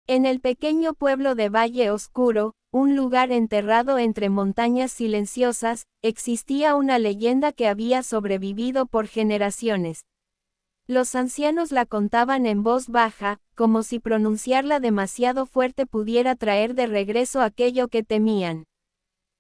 En el pequeño pueblo de Valle Oscuro, un lugar enterrado entre montañas silenciosas, existía una leyenda que había sobrevivido por generaciones. Los ancianos la contaban en voz baja, como si pronunciarla demasiado fuerte pudiera traer de regreso aquello que temían.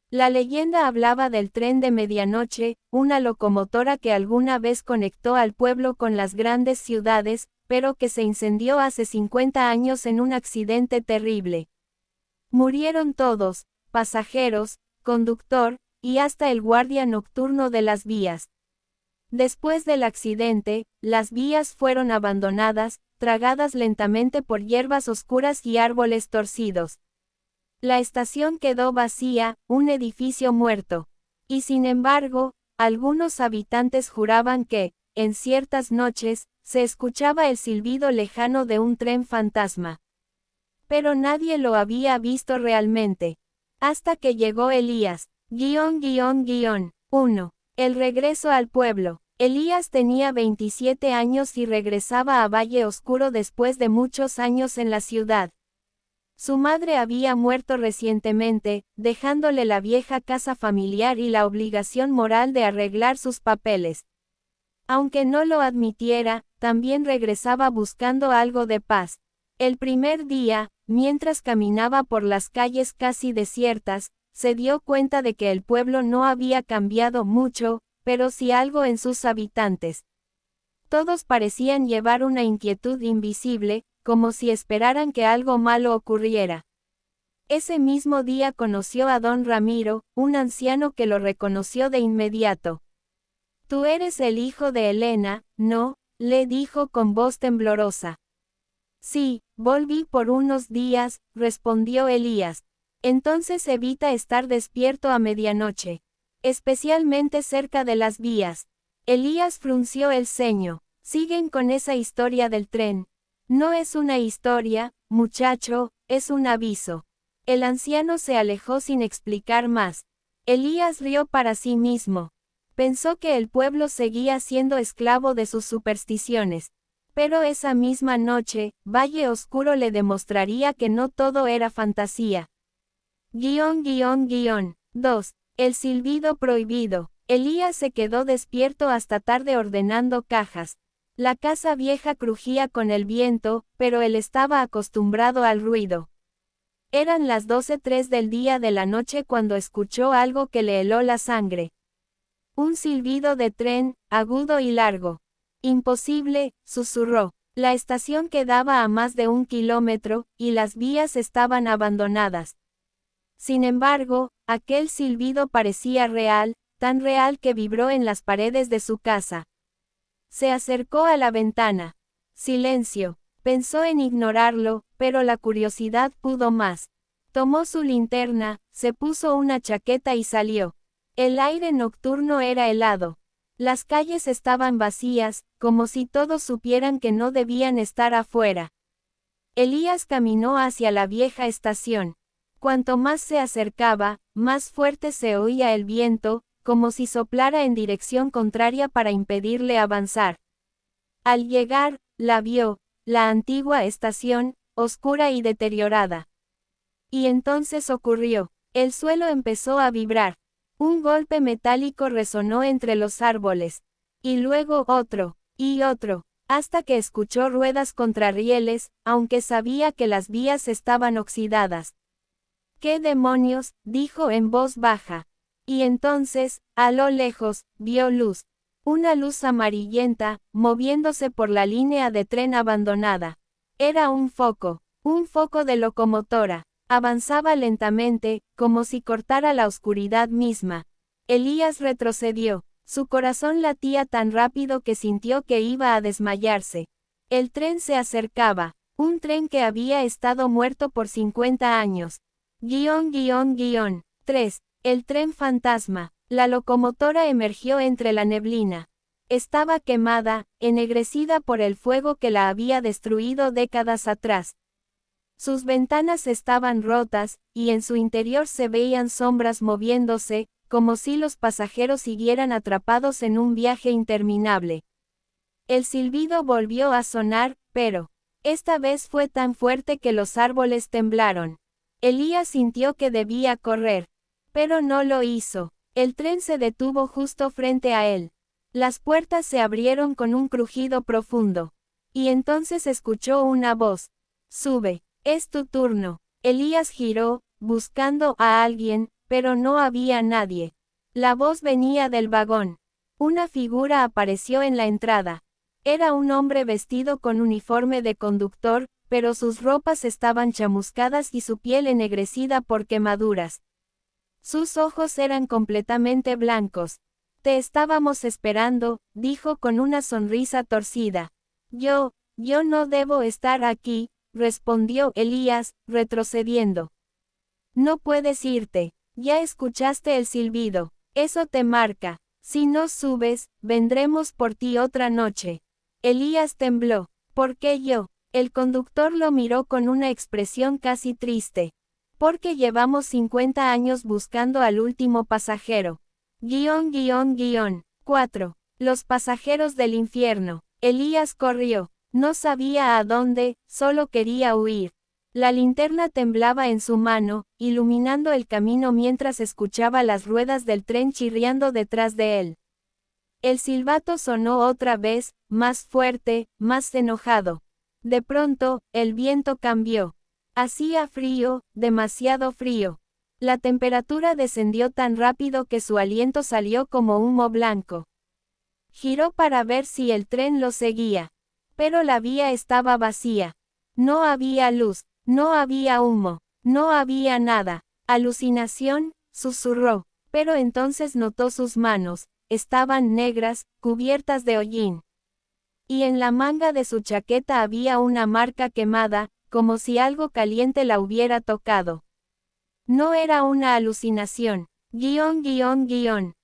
La leyenda hablaba del tren de medianoche, una locomotora que alguna vez conectó al pueblo con las grandes ciudades, pero que se incendió hace 50 años en un accidente terrible. Murieron todos, pasajeros, conductor, y hasta el guardia nocturno de las vías. Después del accidente, las vías fueron abandonadas, tragadas lentamente por hierbas oscuras y árboles torcidos. La estación quedó vacía, un edificio muerto. Y sin embargo, algunos habitantes juraban que, en ciertas noches, se escuchaba el silbido lejano de un tren fantasma. Pero nadie lo había visto realmente. Hasta que llegó Elías. 1. El regreso al pueblo. Elías tenía 27 años y regresaba a Valle Oscuro después de muchos años en la ciudad. Su madre había muerto recientemente, dejándole la vieja casa familiar y la obligación moral de arreglar sus papeles. Aunque no lo admitiera, también regresaba buscando algo de paz. El primer día, mientras caminaba por las calles casi desiertas, se dio cuenta de que el pueblo no había cambiado mucho, pero sí algo en sus habitantes. Todos parecían llevar una inquietud invisible, como si esperaran que algo malo ocurriera. Ese mismo día conoció a don Ramiro, un anciano que lo reconoció de inmediato. «Tú eres el hijo de Elena, ¿no?», le dijo con voz temblorosa. «Sí, volví por unos días», respondió Elías. «Entonces evita estar despierto a medianoche. Especialmente cerca de las vías». Elías frunció el ceño. «Siguen con esa historia del tren». «No es una historia, muchacho, es un aviso». El anciano se alejó sin explicar más. Elías rió para sí mismo. Pensó que el pueblo seguía siendo esclavo de sus supersticiones. Pero esa misma noche, Valle Oscuro le demostraría que no todo era fantasía. 2. El silbido prohibido. Elías se quedó despierto hasta tarde ordenando cajas. La casa vieja crujía con el viento, pero él estaba acostumbrado al ruido. Eran las 12:03 del día de la noche cuando escuchó algo que le heló la sangre. Un silbido de tren, agudo y largo. «Imposible», susurró. La estación quedaba a más de 1 kilómetro, y las vías estaban abandonadas. Sin embargo, aquel silbido parecía real, tan real que vibró en las paredes de su casa. Se acercó a la ventana. Silencio. Pensó en ignorarlo, pero la curiosidad pudo más. Tomó su linterna, se puso una chaqueta y salió. El aire nocturno era helado. Las calles estaban vacías, como si todos supieran que no debían estar afuera. Elías caminó hacia la vieja estación. Cuanto más se acercaba, más fuerte se oía el viento, como si soplara en dirección contraria para impedirle avanzar. Al llegar, la vio, la antigua estación, oscura y deteriorada. Y entonces ocurrió. El suelo empezó a vibrar. Un golpe metálico resonó entre los árboles. Y luego otro, y otro, hasta que escuchó ruedas contra rieles, aunque sabía que las vías estaban oxidadas. «¿Qué demonios?», dijo en voz baja. Y entonces, a lo lejos, vio luz. Una luz amarillenta, moviéndose por la línea de tren abandonada. Era un foco de locomotora. Avanzaba lentamente, como si cortara la oscuridad misma. Elías retrocedió. Su corazón latía tan rápido que sintió que iba a desmayarse. El tren se acercaba. Un tren que había estado muerto por 50 años. 3. El tren fantasma. La locomotora emergió entre la neblina. Estaba quemada, ennegrecida por el fuego que la había destruido décadas atrás. Sus ventanas estaban rotas, y en su interior se veían sombras moviéndose, como si los pasajeros siguieran atrapados en un viaje interminable. El silbido volvió a sonar, pero Esta vez fue tan fuerte que los árboles temblaron. Elías sintió que debía correr, pero no lo hizo. El tren se detuvo justo frente a él. Las puertas se abrieron con un crujido profundo. Y entonces escuchó una voz. Sube, es tu turno. Elías giró, buscando a alguien, pero no había nadie. La voz venía del vagón. Una figura apareció en la entrada. Era un hombre vestido con uniforme de conductor, pero sus ropas estaban chamuscadas y su piel ennegrecida por quemaduras. Sus ojos eran completamente blancos. Te estábamos esperando, dijo con una sonrisa torcida. Yo no debo estar aquí, respondió Elías, retrocediendo. No puedes irte. Ya escuchaste el silbido. Eso te marca. Si no subes, vendremos por ti otra noche. Elías tembló. ¿Por qué yo? El conductor lo miró con una expresión casi triste. Porque llevamos 50 años buscando al último pasajero. 4. Los pasajeros del infierno. Elías corrió. No sabía a dónde, solo quería huir. La linterna temblaba en su mano, iluminando el camino mientras escuchaba las ruedas del tren chirriando detrás de él. El silbato sonó otra vez, más fuerte, más enojado. De pronto, el viento cambió. Hacía frío, demasiado frío. La temperatura descendió tan rápido que su aliento salió como humo blanco. Giró para ver si el tren lo seguía. Pero la vía estaba vacía. No había luz, no había humo, no había nada. Alucinación, susurró. Pero entonces notó sus manos. Estaban negras, cubiertas de hollín. Y en la manga de su chaqueta había una marca quemada, como si algo caliente la hubiera tocado. No era una alucinación.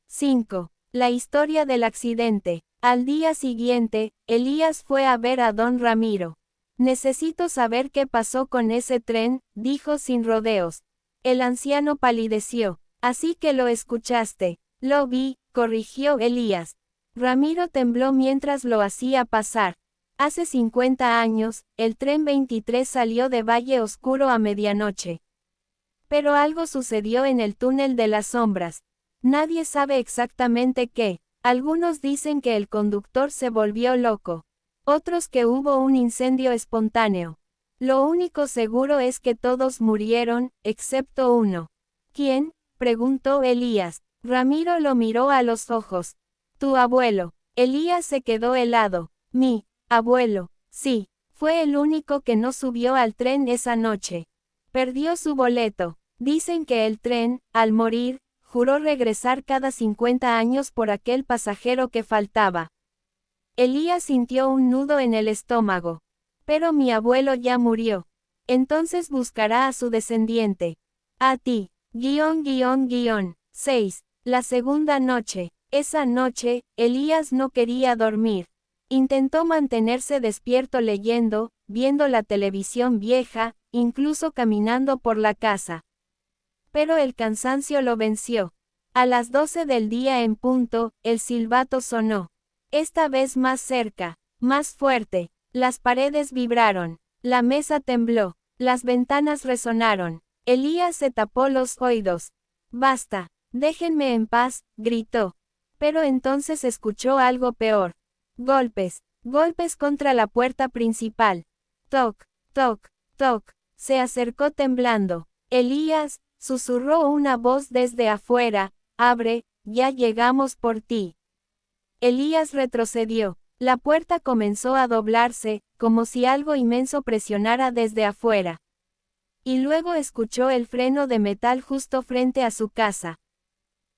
5. La historia del accidente. Al día siguiente, Elías fue a ver a don Ramiro. Necesito saber qué pasó con ese tren, dijo sin rodeos. El anciano palideció. Así que lo escuchaste. Lo vi, corrigió Elías. Ramiro tembló mientras lo hacía pasar. Hace 50 años, el tren 23 salió de Valle Oscuro a medianoche. Pero algo sucedió en el túnel de las sombras. Nadie sabe exactamente qué. Algunos dicen que el conductor se volvió loco. Otros que hubo un incendio espontáneo. Lo único seguro es que todos murieron, excepto uno. ¿Quién? Preguntó Elías. Ramiro lo miró a los ojos. Tu abuelo. Elías se quedó helado. Mi abuelo. Sí, fue el único que no subió al tren esa noche. Perdió su boleto. Dicen que el tren, al morir, juró regresar cada 50 años por aquel pasajero que faltaba. Elías sintió un nudo en el estómago. Pero mi abuelo ya murió. Entonces buscará a su descendiente. A ti. 6. La segunda noche. Esa noche, Elías no quería dormir. Intentó mantenerse despierto leyendo, viendo la televisión vieja, incluso caminando por la casa. Pero el cansancio lo venció. A las 12 del día en punto, el silbato sonó. Esta vez más cerca, más fuerte. Las paredes vibraron. La mesa tembló. Las ventanas resonaron. Elías se tapó los oídos. Basta. Déjenme en paz, gritó. Pero entonces escuchó algo peor. Golpes. Golpes contra la puerta principal. Toc, toc, toc. Se acercó temblando. Elías, susurró una voz desde afuera, abre, ya llegamos por ti. Elías retrocedió. La puerta comenzó a doblarse, como si algo inmenso presionara desde afuera. Y luego escuchó el freno de metal justo frente a su casa.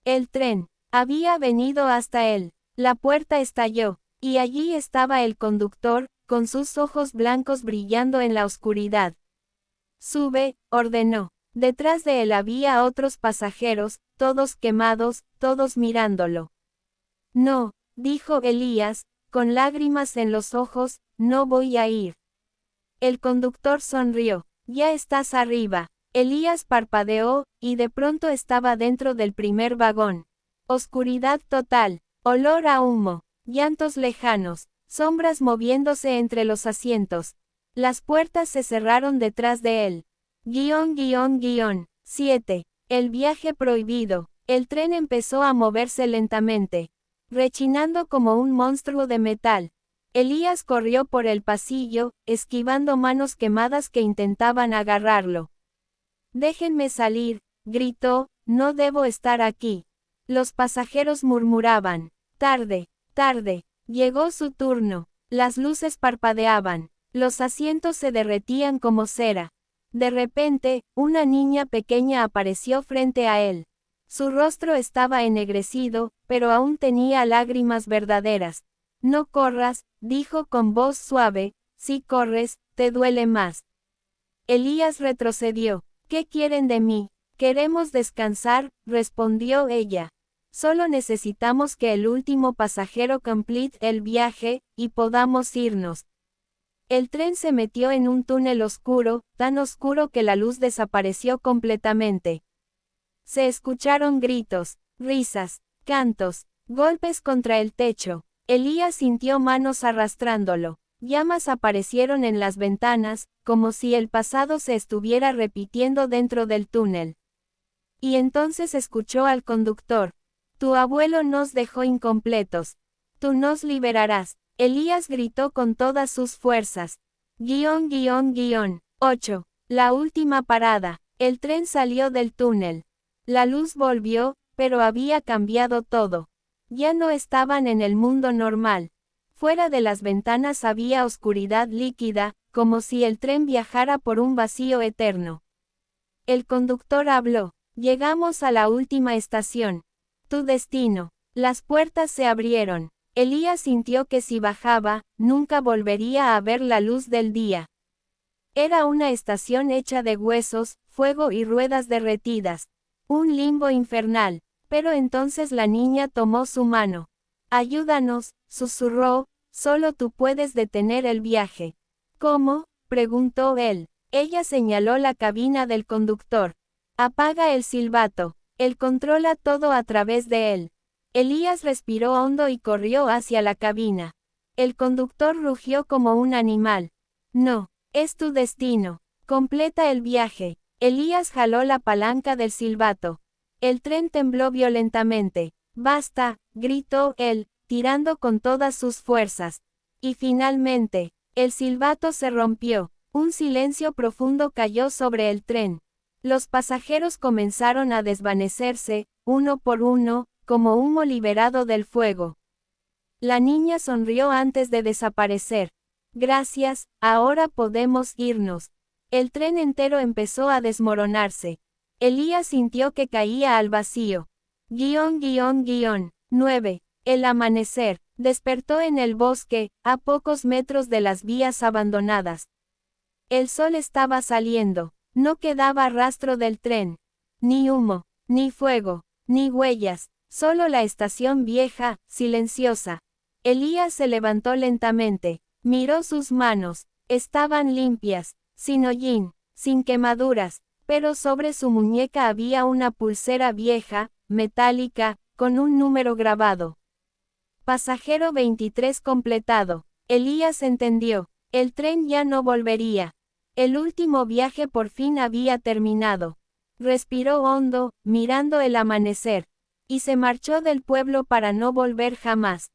El tren había venido hasta él. La puerta estalló, y allí estaba el conductor, con sus ojos blancos brillando en la oscuridad. Sube, ordenó. Detrás de él había otros pasajeros, todos quemados, todos mirándolo. No, dijo Elías, con lágrimas en los ojos, no voy a ir. El conductor sonrió. Ya estás arriba. Elías parpadeó, y de pronto estaba dentro del primer vagón. Oscuridad total, olor a humo, llantos lejanos, sombras moviéndose entre los asientos. Las puertas se cerraron detrás de él. 7. El viaje prohibido. El tren empezó a moverse lentamente, rechinando como un monstruo de metal. Elías corrió por el pasillo, esquivando manos quemadas que intentaban agarrarlo. «Déjenme salir», gritó, «no debo estar aquí». Los pasajeros murmuraban. Tarde, tarde. Llegó su turno. Las luces parpadeaban. Los asientos se derretían como cera. De repente, una niña pequeña apareció frente a él. Su rostro estaba ennegrecido, pero aún tenía lágrimas verdaderas. «No corras», dijo con voz suave, «si corres, te duele más». Elías retrocedió. «¿Qué quieren de mí?» «Queremos descansar», respondió ella. «Solo necesitamos que el último pasajero complete el viaje, y podamos irnos». El tren se metió en un túnel oscuro, tan oscuro que la luz desapareció completamente. Se escucharon gritos, risas, cantos, golpes contra el techo. Elías sintió manos arrastrándolo. Llamas aparecieron en las ventanas, como si el pasado se estuviera repitiendo dentro del túnel. Y entonces escuchó al conductor. «Tu abuelo nos dejó incompletos. Tú nos liberarás». Elías gritó con todas sus fuerzas. 8. La última parada. El tren salió del túnel. La luz volvió, pero había cambiado todo. Ya no estaban en el mundo normal. Fuera de las ventanas había oscuridad líquida, como si el tren viajara por un vacío eterno. El conductor habló. «Llegamos a la última estación. Tu destino». Las puertas se abrieron. Elías sintió que si bajaba, nunca volvería a ver la luz del día. Era una estación hecha de huesos, fuego y ruedas derretidas. Un limbo infernal. Pero entonces la niña tomó su mano. «Ayúdanos», susurró, «solo tú puedes detener el viaje». «¿Cómo?», preguntó él. Ella señaló la cabina del conductor. «Apaga el silbato. Él controla todo a través de él». Elías respiró hondo y corrió hacia la cabina. El conductor rugió como un animal. «No, es tu destino. Completa el viaje». Elías jaló la palanca del silbato. El tren tembló violentamente. «Basta», gritó él, tirando con todas sus fuerzas. Y finalmente, el silbato se rompió. Un silencio profundo cayó sobre el tren. Los pasajeros comenzaron a desvanecerse, uno por uno, como humo liberado del fuego. La niña sonrió antes de desaparecer. «Gracias, ahora podemos irnos». El tren entero empezó a desmoronarse. Elías sintió que caía al vacío. 9. El amanecer. Despertó en el bosque, a pocos metros de las vías abandonadas. El sol estaba saliendo. No quedaba rastro del tren. Ni humo, ni fuego, ni huellas. Solo la estación vieja, silenciosa. Elías se levantó lentamente. Miró sus manos. Estaban limpias, sin hollín, sin quemaduras, pero sobre su muñeca había una pulsera vieja, metálica, con un número grabado. Pasajero 23 completado. Elías entendió. El tren ya no volvería. El último viaje por fin había terminado. Respiró hondo, mirando el amanecer. Y se marchó del pueblo para no volver jamás.